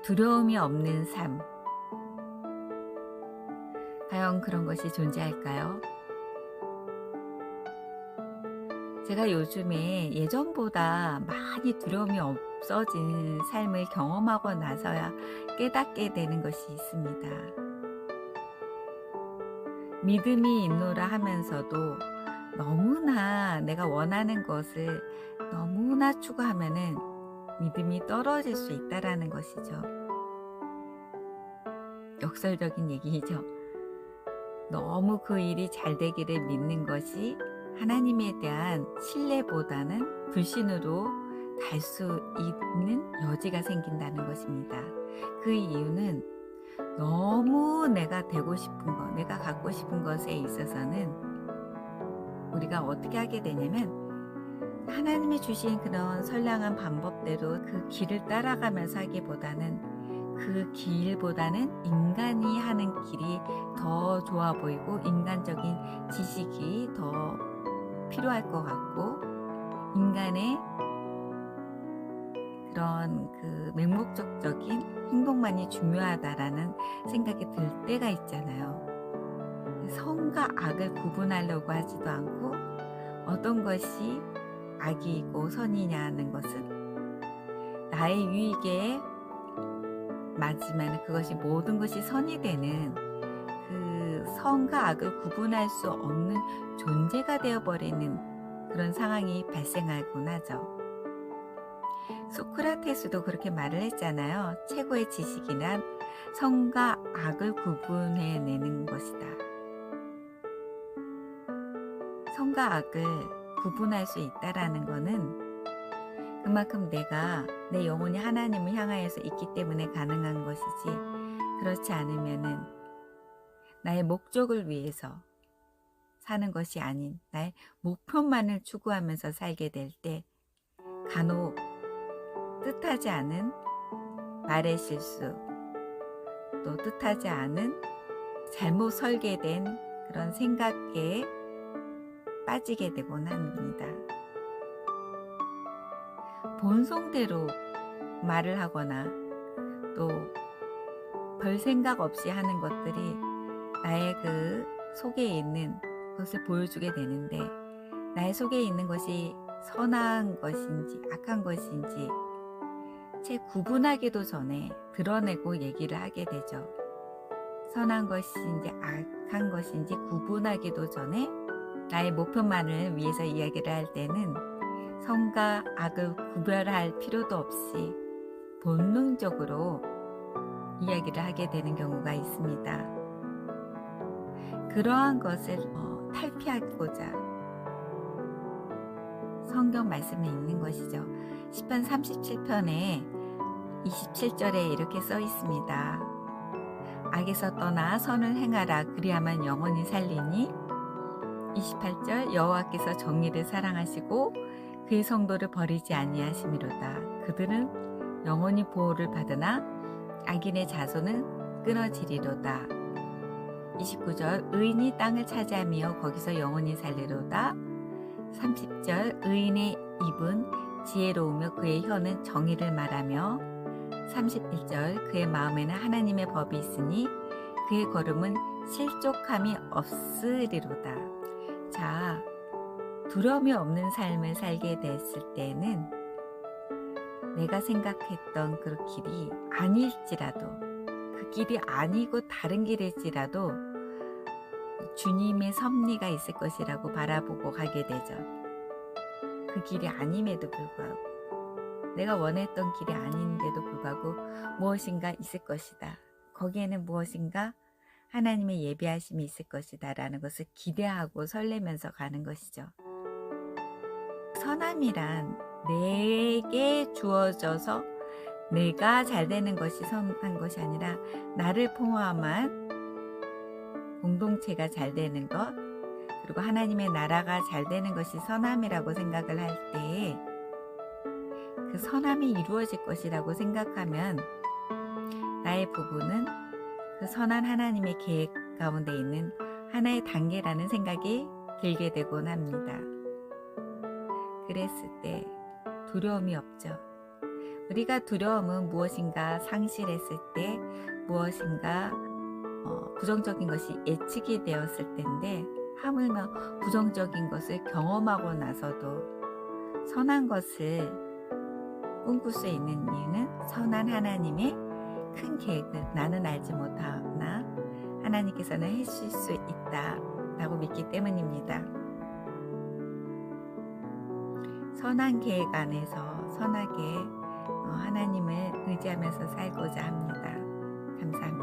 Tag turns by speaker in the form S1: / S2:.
S1: 두려움이 없는 삶. 과연 그런 것이 존재할까요? 제가 요즘에 예전보다 많이 두려움이 없어진 삶을 경험하고 나서야 깨닫게 되는 것이 있습니다. 믿음이 있노라 하면서도 너무나 내가 원하는 것을 너무나 추구하면은 믿음이 떨어질 수 있다라는 것이죠. 역설적인 얘기죠. 너무 그 일이 잘 되기를 믿는 것이 하나님에 대한 신뢰보다는 불신으로 갈 수 있는 여지가 생긴다는 것입니다. 그 이유는 너무 내가 되고 싶은 것, 내가 갖고 싶은 것에 있어서는 우리가 어떻게 하게 되냐면 하나님이 주신 그런 선량한 방법대로 그 길을 따라가면서 하기보다는 그 길보다는 인간이 하는 길이 더 좋아 보이고 인간적인 지식이 더 필요할 것 같고 인간의 그런 그 맹목적인 행동만이 중요하다라는 생각이 들 때가 있잖아요. 선과 악을 구분하려고 하지도 않고 어떤 것이 악이고 선이냐는 것은 나의 유익에 맞지만 그것이 모든 것이 선이 되는 그 선과 악을 구분할 수 없는 존재가 되어버리는 그런 상황이 발생하곤 하죠. 소크라테스도 그렇게 말을 했잖아요. 최고의 지식이란 선과 악을 구분해내는 것이다. 선과 악을 구분할 수 있다라는 것은 그만큼 내가 내 영혼이 하나님을 향하여서 있기 때문에 가능한 것이지 그렇지 않으면은 나의 목적을 위해서 사는 것이 아닌 나의 목표만을 추구하면서 살게 될 때 간혹 뜻하지 않은 말의 실수 또 뜻하지 않은 잘못 설계된 그런 생각에 빠지게 되곤 합니다. 본성대로 말을 하거나 또 별 생각 없이 하는 것들이 나의 그 속에 있는 것을 보여주게 되는데 나의 속에 있는 것이 선한 것인지 악한 것인지 채 구분하기도 전에 드러내고 얘기를 하게 되죠. 선한 것인지 악한 것인지 구분하기도 전에 나의 목표만을 위해서 이야기를 할 때는 선과 악을 구별할 필요도 없이 본능적으로 이야기를 하게 되는 경우가 있습니다. 그러한 것을 탈피하고자 성경 말씀에 있는 것이죠. 시편 37편에 27절에 이렇게 써 있습니다. 악에서 떠나 선을 행하라 그리하면 영원히 살리니 28절 여호와께서 정의를 사랑하시고 그의 성도를 버리지 아니하심이로다. 그들은 영원히 보호를 받으나 악인의 자손은 끊어지리로다. 29절 의인이 땅을 차지하며 거기서 영원히 살리로다. 30절 의인의 입은 지혜로우며 그의 혀는 정의를 말하며 31절 그의 마음에는 하나님의 법이 있으니 그의 걸음은 실족함이 없으리로다. 자, 두려움이 없는 삶을 살게 됐을 때는 내가 생각했던 그 길이 아닐지라도 그 길이 아니고 다른 길일지라도 주님의 섭리가 있을 것이라고 바라보고 가게 되죠. 그 길이 아님에도 불구하고 내가 원했던 길이 아닌데도 불구하고 무엇인가 있을 것이다. 거기에는 무엇인가 하나님의 예비하심이 있을 것이다 라는 것을 기대하고 설레면서 가는 것이죠. 선함이란 내게 주어져서 내가 잘 되는 것이 선한 것이 아니라 나를 포함한 공동체가 잘 되는 것 그리고 하나님의 나라가 잘 되는 것이 선함이라고 생각을 할 때 그 선함이 이루어질 것이라고 생각하면 나의 부부는 그 선한 하나님의 계획 가운데 있는 하나의 단계라는 생각이 들게 되곤 합니다. 그랬을 때 두려움이 없죠. 우리가 두려움은 무엇인가 상실했을 때, 무엇인가 부정적인 것이 예측이 되었을 때인데, 하물며 부정적인 것을 경험하고 나서도 선한 것을 꿈꿀 수 있는 이유는 선한 하나님의 큰 계획을 나는 알지 못하나 하나님께서는 하실 수 있다라고 믿기 때문입니다. 선한 계획 안에서 선하게 하나님을 의지하면서 살고자 합니다. 감사합니다.